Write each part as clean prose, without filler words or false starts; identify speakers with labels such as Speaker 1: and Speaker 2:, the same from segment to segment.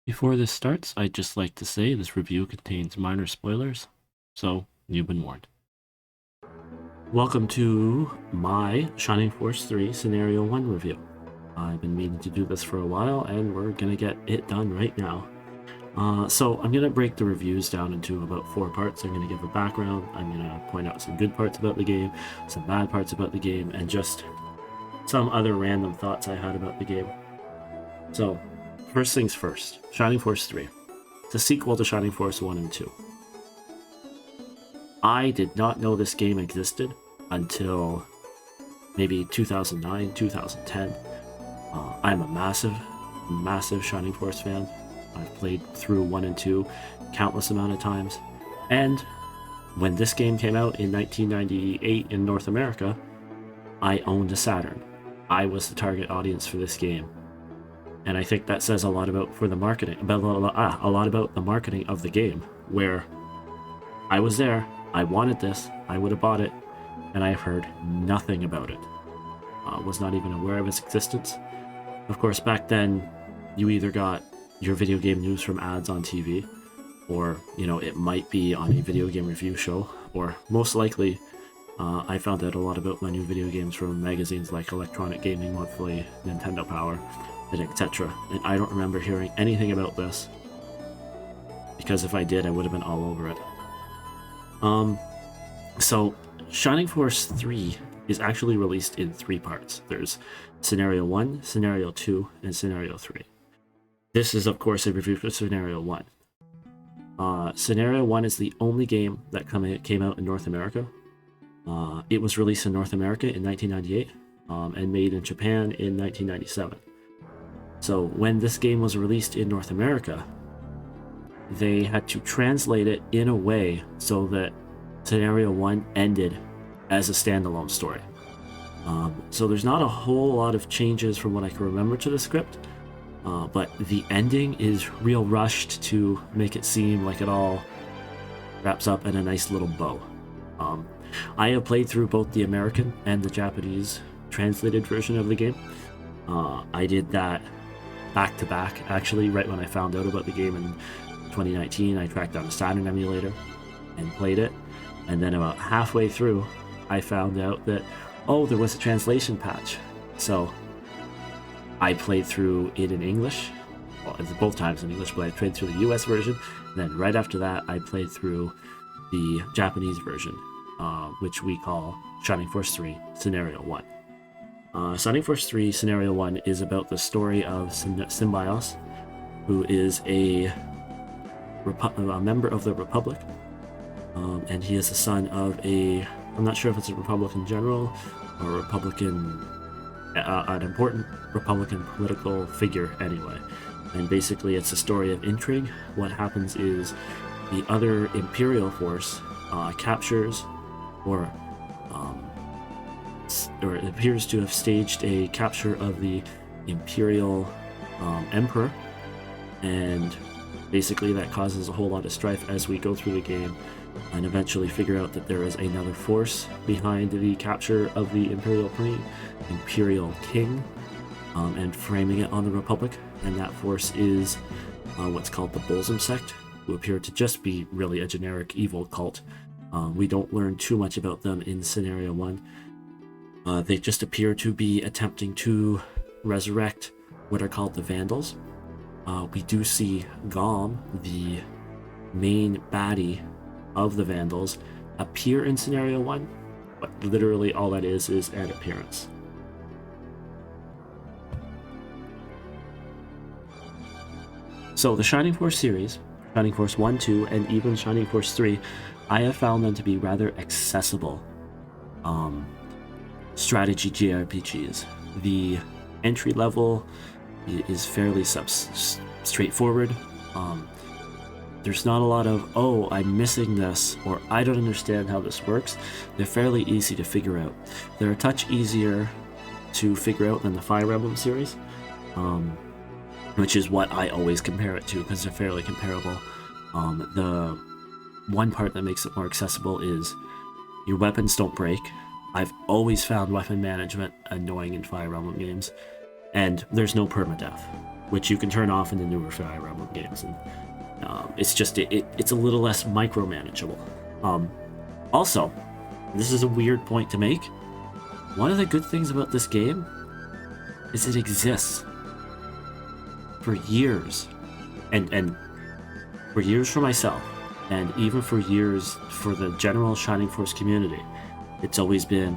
Speaker 1: Before this starts, I'd just like to say this review contains minor spoilers, so you've been warned. Welcome to my Shining Force 3 Scenario 1 review. I've been meaning to do this for a while, and we're gonna get it done right now. So I'm gonna break the reviews down into about 4 parts. I'm gonna give a background, I'm gonna point out some good parts about the game, some bad parts about the game, and just some other random thoughts I had about the game. So, first things first, Shining Force 3. It's a sequel to Shining Force 1 and 2. I did not know this game existed until maybe 2009, 2010. I'm a massive Shining Force fan. I've played through 1 and 2 countless amount of times. And when this game came out in 1998 in North America, I owned a Saturn. I was the target audience for this game. And I think that says a lot about the marketing about the marketing of the game, where I was there, I wanted this, I would have bought it, and I've heard nothing about it. Was not even aware of its existence. Of course, back then, you either got your video game news from ads on TV, or, it might be on a video game review show, or most likely, I found out a lot about my new video games from magazines like Electronic Gaming Monthly, Nintendo Power, etc. And I don't remember hearing anything about this, because if I did, I would have been all over it. So Shining Force 3 is actually released in 3 parts. There's Scenario 1, Scenario 2, and Scenario 3. This is, of course, a review for Scenario 1. Scenario 1 is the only game that came out in North America. It was released in North America in 1998 and made in Japan in 1997. So when this game was released in North America, they had to translate it in a way so that Scenario 1 ended as a standalone story. So there's not a whole lot of changes from what I can remember to the script, but the ending is real rushed to make it seem like it all wraps up in a nice little bow. I have played through both the American and the Japanese translated version of the game. I did that back to back, actually, right when I found out about the game in 2019. I tracked down a Saturn emulator and played it, and then about halfway through, I found out that, there was a translation patch. So I played through it in English, well, it's both times in English, but I played through the US version, and then right after that, I played through the Japanese version, which we call Shining Force 3 Scenario 1. Shining Force 3 Scenario 1 is about the story of Symbiosis, who is a member of the Republic, and he is the son of I'm not sure if it's a Republican general or an important Republican political figure anyway. And basically it's a story of intrigue. What happens is the other Imperial force captures or it appears to have staged a capture of the Imperial Emperor, and basically that causes a whole lot of strife as we go through the game and eventually figure out that there is another force behind the capture of the Imperial King, and framing it on the Republic, and that force is what's called the Bolsum sect, who appear to just be really a generic evil cult. We don't learn too much about them in Scenario 1. They just appear to be attempting to resurrect what are called the Vandals. We do see Gom, the main baddie of the Vandals, appear in Scenario 1, but literally all that is an appearance. So the Shining Force series, Shining Force 1, 2, and even Shining Force 3, I have found them to be rather accessible strategy JRPGs. The entry level is fairly straightforward. There's not a lot of, I'm missing this, or I don't understand how this works. They're fairly easy to figure out. They're a touch easier to figure out than the Fire Emblem series, which is what I always compare it to, because they're fairly comparable. The one part that makes it more accessible is your weapons don't break. I've always found weapon management annoying in Fire Emblem games, and there's no permadeath. which you can turn off in the newer Fire Emblem games, and it's just it's a little less micromanageable. Also, this is a weird point to make. One of the good things about this game is it exists for years, and for years for myself, and even for years for the general Shining Force community. It's always been,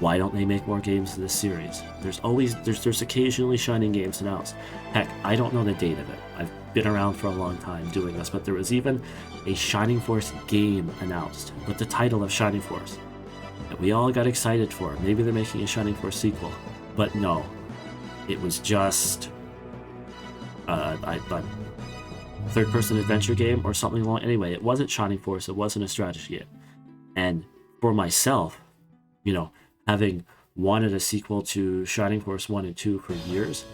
Speaker 1: why don't they make more games in this series? There's occasionally Shining games announced. Heck, I don't know the date of it. I've been around for a long time doing this, but there was even a Shining Force game announced with the title of Shining Force that we all got excited for. Maybe they're making a Shining Force sequel, but no, it was just a third-person adventure game or something along. Anyway, it wasn't Shining Force. It wasn't a strategy game. And for myself, having wanted a sequel to Shining Force 1 and 2 for years,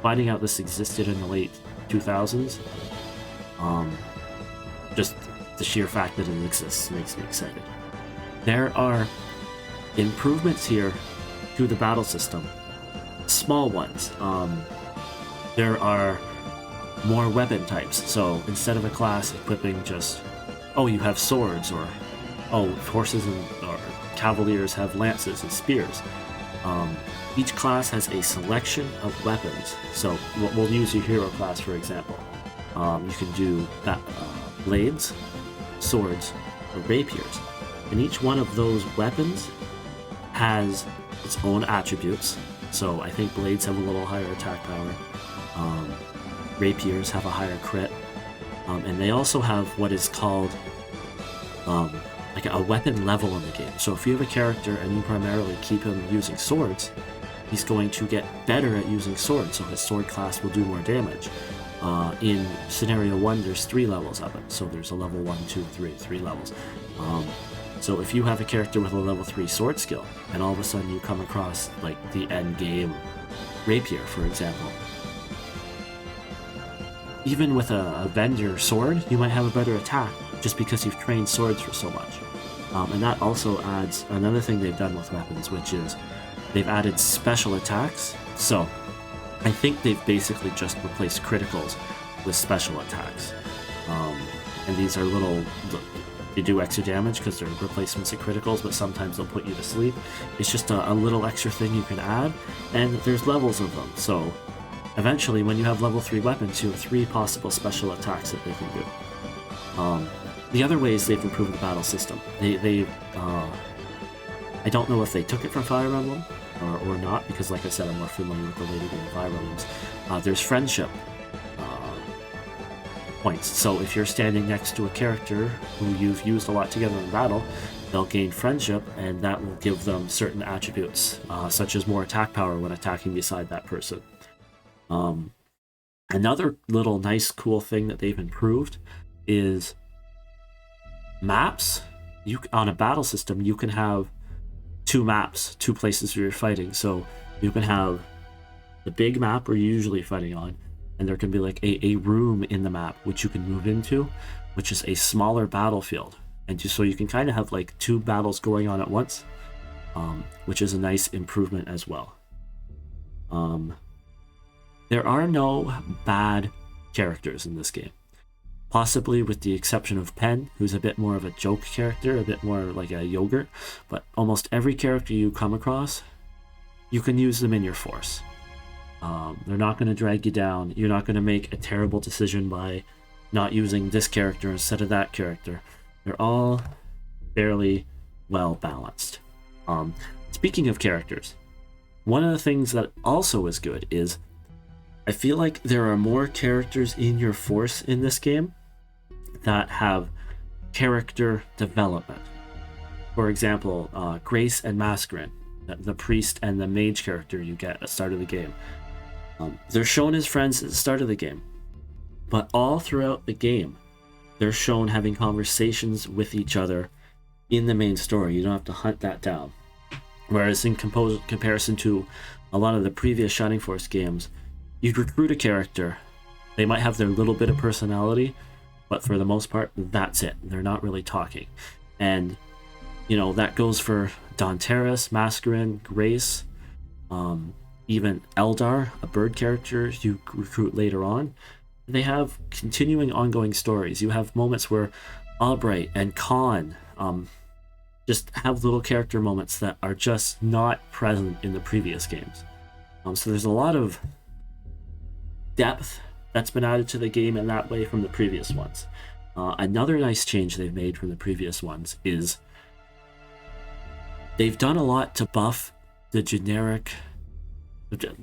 Speaker 1: finding out this existed in the late 2000s, just the sheer fact that it exists makes me excited. There are improvements here to the battle system, small ones. There are more weapon types, so instead of a class equipping just, you have swords, or horses or cavaliers have lances and spears. Each class has a selection of weapons. So we'll use your hero class, for example. You can do blades, swords, or rapiers. And each one of those weapons has its own attributes. So I think blades have a little higher attack power. Rapiers have a higher crit. And they also have what is called like a weapon level in the game. So if you have a character and you primarily keep him using swords, he's going to get better at using swords, so his sword class will do more damage. In Scenario 1, there's 3 levels of it, so there's a level 1, 2, 3 levels. So if you have a character with a level 3 sword skill, and all of a sudden you come across like the end game rapier, for example, even with a vendor sword, you might have a better attack just because you've trained swords for so much. And that also adds another thing they've done with weapons, which is they've added special attacks. So I think they've basically just replaced criticals with special attacks. And these are they do extra damage because they're replacements of criticals, but sometimes they'll put you to sleep. It's just a little extra thing you can add, and there's levels of them. So eventually, when you have level 3 weapons, you have 3 possible special attacks that they can do. The other ways they've improved the battle system, I don't know if they took it from Fire Emblem or not, because like I said, I'm more familiar with the later game Fire Emblems. There's friendship points. So if you're standing next to a character who you've used a lot together in battle, they'll gain friendship, and that will give them certain attributes, such as more attack power when attacking beside that person. Another little nice cool thing that they've improved is maps. On a battle system, you can have 2 maps, 2 places where you're fighting. So you can have the big map where you're usually fighting on, and there can be like a room in the map which you can move into, which is a smaller battlefield. And so you can kind of have like 2 battles going on at once, which is a nice improvement as well. There are no bad characters in this game. Possibly with the exception of Pen, who's a bit more of a joke character, a bit more like a yogurt, but almost every character you come across, you can use them in your force. They're not going to drag you down. You're not going to make a terrible decision by not using this character instead of that character. They're all fairly well balanced. Speaking of characters, one of the things that also is good is I feel like there are more characters in your force in this game that have character development. For example, Grace and Mascarin, the priest and the mage character you get at the start of the game. They're shown as friends at the start of the game, but all throughout the game, they're shown having conversations with each other in the main story. You don't have to hunt that down. Whereas in comparison to a lot of the previous Shining Force games, you'd recruit a character, they might have their little bit of personality, but for the most part, that's it. They're not really talking. And, that goes for Don Terrace, Mascarin, Grace, even Eldar, a bird character you recruit later on, they have continuing ongoing stories. You have moments where Albright and Khan just have little character moments that are just not present in the previous games. So there's a lot of depth that's been added to the game in that way from the previous ones. Another nice change they've made from the previous ones is they've done a lot to buff the generic,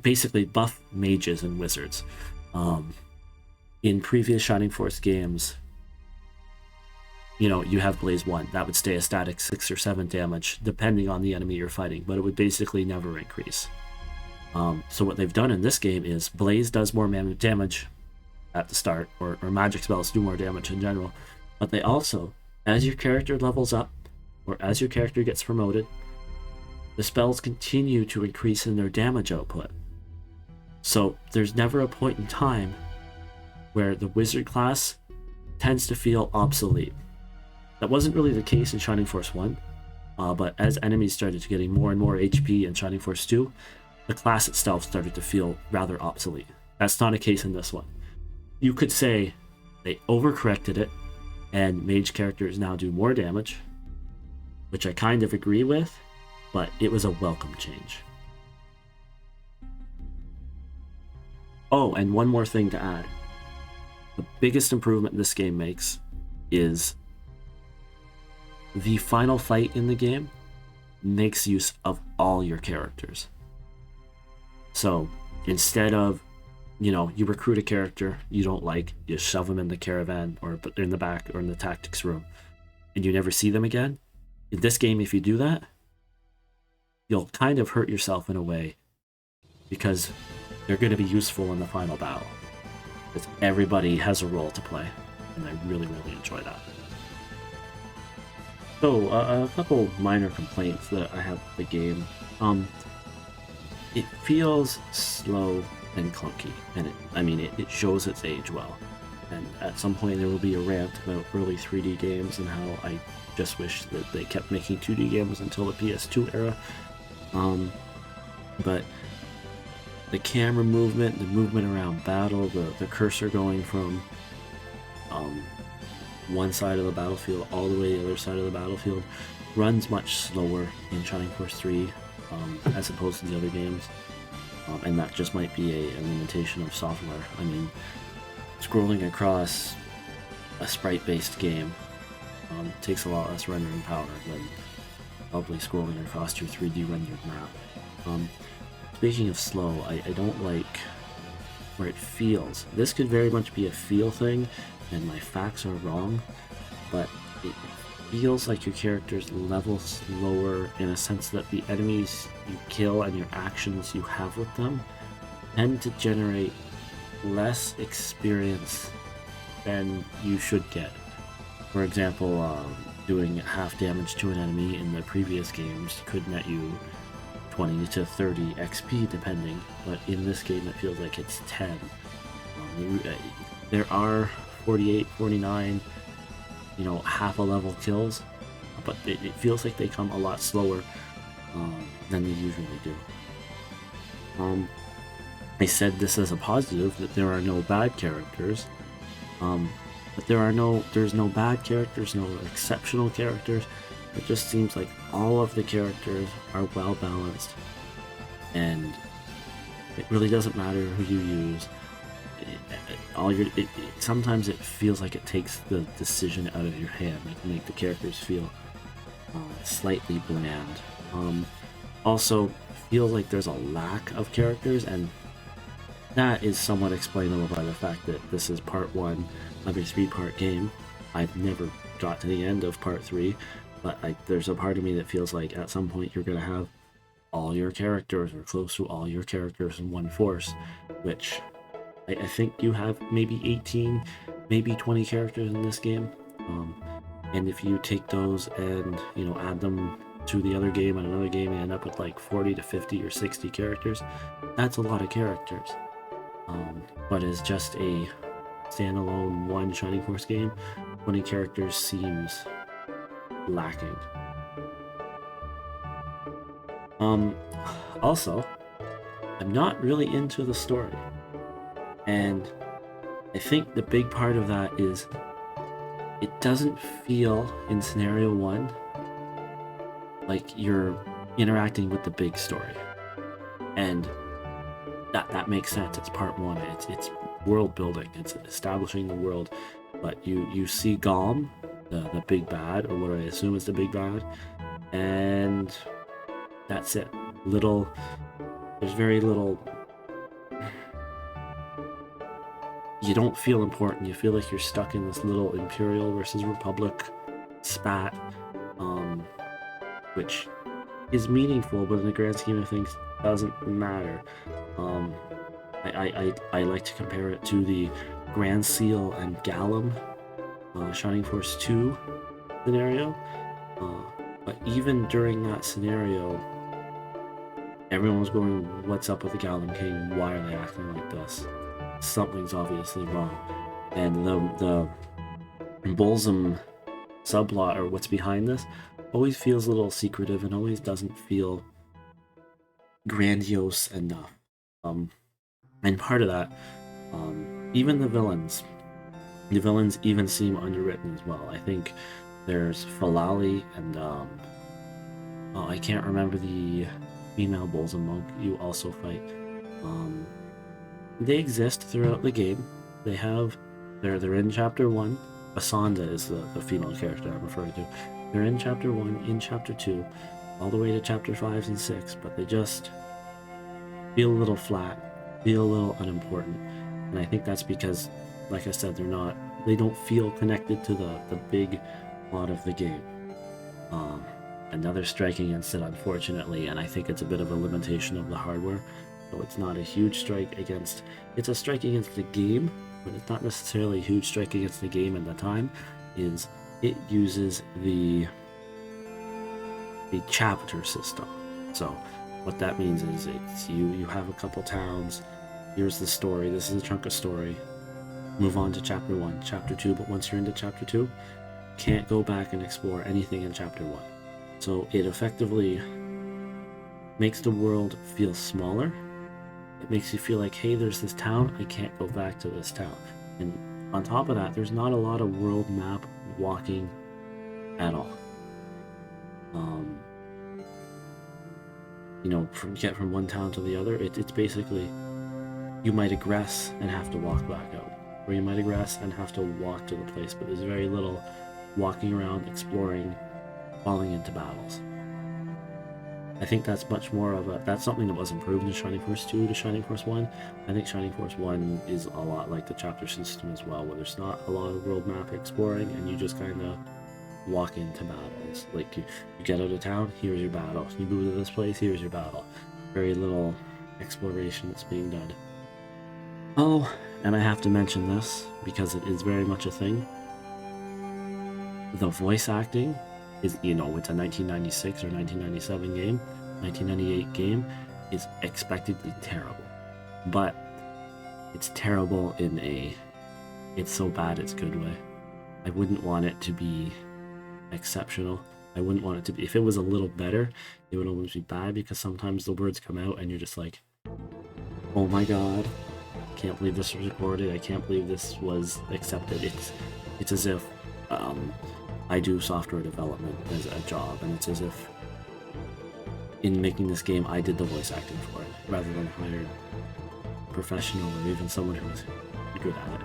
Speaker 1: basically buff mages and wizards. In previous Shining Force games, you have Blaze 1. That would stay a static 6 or 7 damage, depending on the enemy you're fighting, but it would basically never increase. So what they've done in this game is Blaze does more damage at the start, or magic spells do more damage in general, but they also, as your character levels up, or as your character gets promoted, the spells continue to increase in their damage output. So there's never a point in time where the wizard class tends to feel obsolete. That wasn't really the case in Shining Force 1, but as enemies started getting more and more HP in Shining Force 2, the class itself started to feel rather obsolete. That's not a case in this one. You could say they overcorrected it, and mage characters now do more damage, which I kind of agree with, but it was a welcome change. Oh, and one more thing to add. The biggest improvement this game makes is the final fight in the game makes use of all your characters. So instead of, you recruit a character you don't like, you shove them in the caravan or in the back or in the tactics room, and you never see them again. In this game, if you do that, you'll kind of hurt yourself in a way, because they're going to be useful in the final battle. Because everybody has a role to play, and I really, really enjoy that. So, a couple minor complaints that I have with the game. It feels slow and clunky, and it shows its age well. And at some point there will be a rant about early 3D games and how I just wish that they kept making 2D games until the PS2 era. But the camera movement, the movement around battle, the cursor going from one side of the battlefield all the way to the other side of the battlefield runs much slower in Shining Force 3 as opposed to the other games. And that just might be a limitation of software. Scrolling across a sprite-based game takes a lot less rendering power than probably scrolling across your 3D rendered map. Speaking of slow, I don't like where it feels. This could very much be a feel thing, and my facts are wrong, but it feels like your characters level slower in a sense that the enemies you kill and your actions you have with them tend to generate less experience than you should get. For example, doing half damage to an enemy in the previous games could net you 20 to 30 XP depending, but in this game it feels like it's 10. There are 48, 49, half a level kills, but it feels like they come a lot slower than they usually do. I said this as a positive, that there are no bad characters, but there's no bad characters, no exceptional characters. It just seems like all of the characters are well balanced, and it really doesn't matter who you use. Sometimes it feels like it takes the decision out of your hand, like make the characters feel slightly bland. Also, feels like there's a lack of characters, and that is somewhat explainable by the fact that this is part 1 of a 3-part game. I've never got to the end of part 3, but there's a part of me that feels like at some point you're going to have all your characters, or close to all your characters in one force, which I think you have maybe 18, maybe 20 characters in this game. And if you take those and, add them to the other game and another game, you end up with like 40 to 50 or 60 characters. That's a lot of characters. But as just a standalone one Shining Force game, 20 characters seems lacking. Also, I'm not really into the story. And I think the big part of that is it doesn't feel in scenario 1 like you're interacting with the big story. And that makes sense. It's part 1. It's world building. It's establishing the world. But you see Golem, the big bad, or what I assume is the big bad, and that's it. There's very little. You don't feel important. You feel like you're stuck in this little Imperial versus Republic spat, which is meaningful, but in the grand scheme of things, doesn't matter. I like to compare it to the Grand Seal and Gallum Shining Force 2 scenario. But even during that scenario, everyone was going, what's up with the Gallum King? Why are they acting like this? Something's obviously wrong. And the Bolzum subplot, or what's behind this, always feels a little secretive and always doesn't feel grandiose enough. And part of that, even the villains even seem underwritten as well. I think there's Falali and I can't remember the female Bolzum monk you also fight. They exist throughout the game. They're in chapter 1. Asanda is the female character I'm referring to. They're in chapter 1, in chapter 2, all the way to chapter 5 and 6, but they just feel a little flat, feel a little unimportant. And I think that's because, like I said, they don't feel connected to the big plot of the game. Another strike against it, unfortunately, and I think it's a bit of a limitation of the hardware. So it's not a huge strike against. It's a strike against the game, but it's not necessarily a huge strike against the game at the time. Is it uses the chapter system. So what that means is it's you have a couple towns. Here's the story. This is a chunk of story. Move on to chapter 1, chapter 2. But once you're into chapter 2, can't go back and explore anything in chapter 1. So it effectively makes the world feel smaller. It makes you feel like, hey, there's this town, I can't go back to this town. And on top of that, there's not a lot of world map walking at all. Get from one town to the other, it's basically, you might aggress and have to walk back out. Or you might aggress and have to walk to the place, but there's very little walking around, exploring, falling into battles. I think that's much more of that's something that was improved in Shining Force 2 to Shining Force 1. I think Shining Force 1 is a lot like the chapter system as well, where there's not a lot of world map exploring and you just kind of walk into battles. Like you get out of town, here's your battle. You move to this place, here's your battle. Very little exploration that's being done. Oh, and I have to mention this because it is very much a thing. The voice acting is, it's a 1996 or 1997 game, 1998 game, is expectedly terrible. But it's terrible in it's so bad it's good way. I wouldn't want it to be exceptional. I wouldn't want it to be, if it was a little better, it would almost be bad, because sometimes the words come out and you're just like, oh my god, I can't believe this was recorded, I can't believe this was accepted. It's as if I do software development as a job, and it's as if in making this game I did the voice acting for it, rather than hired a professional or even someone who was good at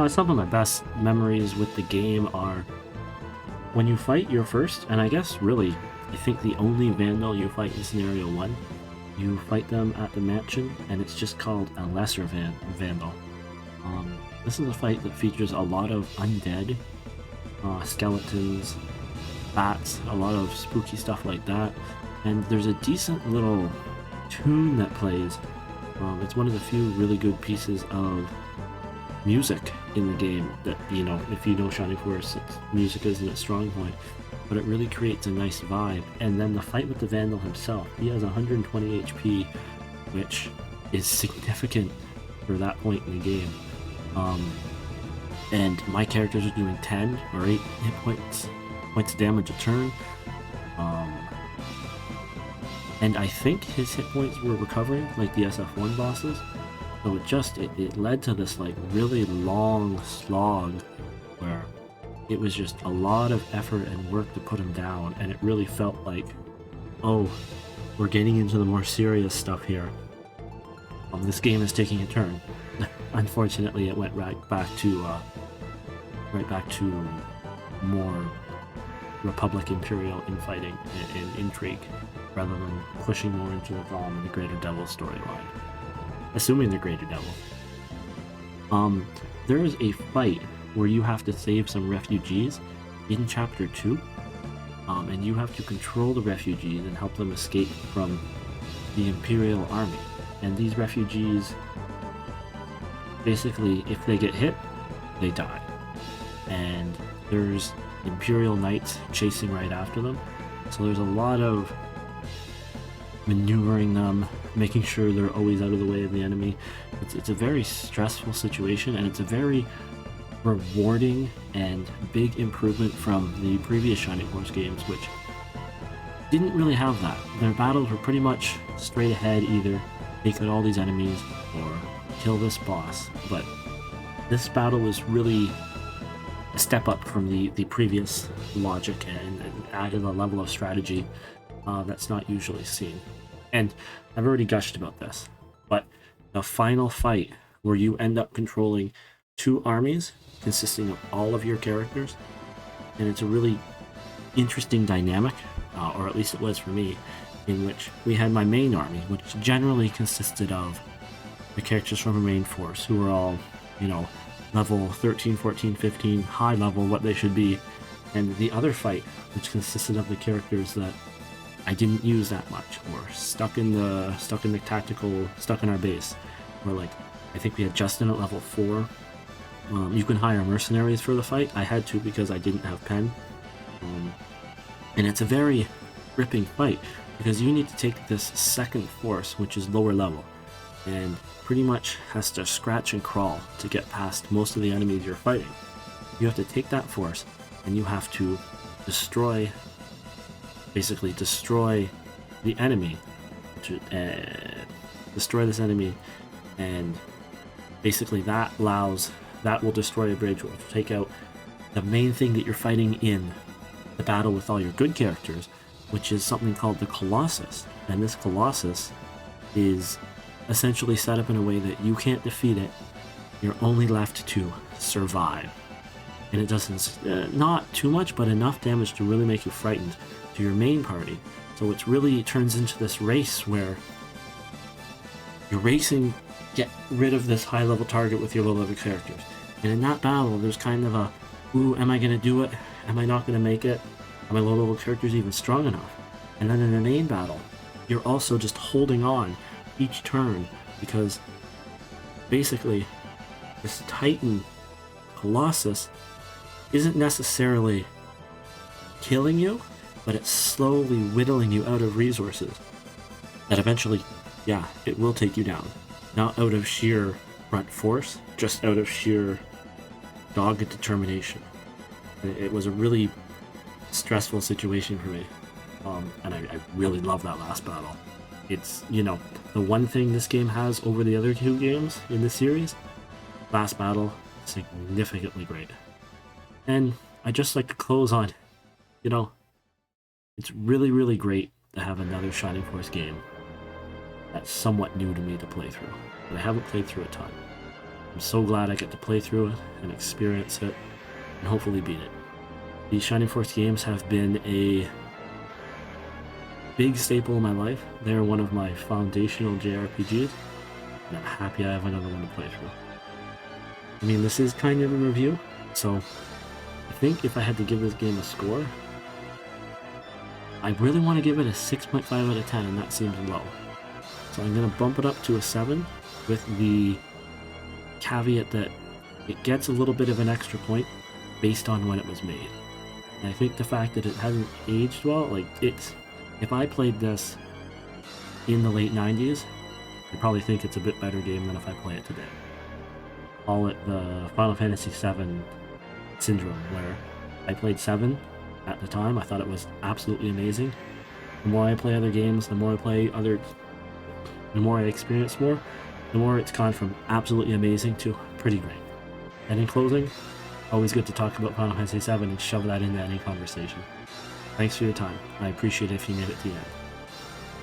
Speaker 1: it. Some of my best memories with the game are when you fight your first, and I guess really, I think the only Vandal you fight in Scenario 1, you fight them at the mansion, and it's just called a lesser Vandal. This is a fight that features a lot of undead, skeletons, bats, a lot of spooky stuff like that, and there's a decent little tune that plays. It's one of the few really good pieces of music in the game that, if you know Shining Force, music isn't its strong point, but it really creates a nice vibe. And then the fight with the Vandal himself, he has 120 HP, which is significant for that point in the game. And my characters are doing 10 or 8 hit points of damage a turn. and I think his hit points were recovering like the SF1 bosses. So it led to this like really long slog where it was just a lot of effort and work to put him down, and it really felt like, oh, we're getting into the more serious stuff here. This game is taking a turn. Unfortunately, it went right back to more Republic Imperial infighting and intrigue, rather than pushing more into the Grom and the Greater Devil storyline. Assuming the Greater Devil. There is a fight where you have to save some refugees in Chapter 2, and you have to control the refugees and help them escape from the Imperial army. And these refugees, basically, if they get hit, they die. And there's Imperial Knights chasing right after them. So there's a lot of maneuvering them, making sure they're always out of the way of the enemy. It's a very stressful situation, and it's a very rewarding and big improvement from the previous Shining Force games, which didn't really have that. Their battles were pretty much straight ahead, either take out all these enemies or kill this boss. But this battle was really a step up from the previous logic and added a level of strategy that's not usually seen. And I've already gushed about this, but the final fight where you end up controlling 2 armies consisting of all of your characters, and it's a really interesting dynamic, or at least it was for me, in which we had my main army, which generally consisted of the characters from the main force, who were all, level 13, 14, 15, high level, what they should be, and the other fight, which consisted of the characters that I didn't use that much, or stuck in our base, where like, I think we had Justin at level 4. You can hire mercenaries for the fight. I had to because I didn't have pen. And it's a very gripping fight, because you need to take this second force, which is lower level, and pretty much has to scratch and crawl to get past most of the enemies you're fighting. You have to take that force, and you have to destroy the enemy, destroy this enemy, and basically that will destroy a bridge, which will take out the main thing that you're fighting in the battle with all your good characters, which is something called the Colossus. And this Colossus is essentially set up in a way that you can't defeat it. You're only left to survive. And it does not too much, but enough damage to really make you frightened to your main party. So it really turns into this race where you're racing, get rid of this high level target with your low level characters. And in that battle, there's kind of a, ooh, am I going to do it? Am I not going to make it? Are my low level characters even strong enough? And then in the main battle, you're also just holding on each turn, because basically this Titan Colossus isn't necessarily killing you, but it's slowly whittling you out of resources that eventually, yeah, it will take you down. Not out of sheer brunt force, just out of sheer dogged determination. It was a really stressful situation for me, and I really love that last battle. It's, the one thing this game has over the other 2 games in this series, last battle, significantly great. And I just like to close on, it's really, really great to have another Shining Force game that's somewhat new to me to play through, but I haven't played through a ton. I'm so glad I get to play through it and experience it, and hopefully beat it. These Shining Force games have been a big staple in my life. They're one of my foundational JRPGs, and I'm happy I have another one to play through. I mean, this is kind of a review, so I think if I had to give this game a score, I really want to give it a 6.5 out of 10, and that seems low. So I'm going to bump it up to a 7, with the caveat that it gets a little bit of an extra point based on when it was made. And I think the fact that it hasn't aged well, if I played this in the late 90s, I probably think it's a bit better game than if I play it today. Call it the Final Fantasy VII syndrome, where I played 7 at the time, I thought it was absolutely amazing, The more I play other games, the more I experience more, the more it's gone from absolutely amazing to pretty great. And in closing, always good to talk about Final Fantasy VII and shove that into any conversation. Thanks for your time. I appreciate it if you made it to the end.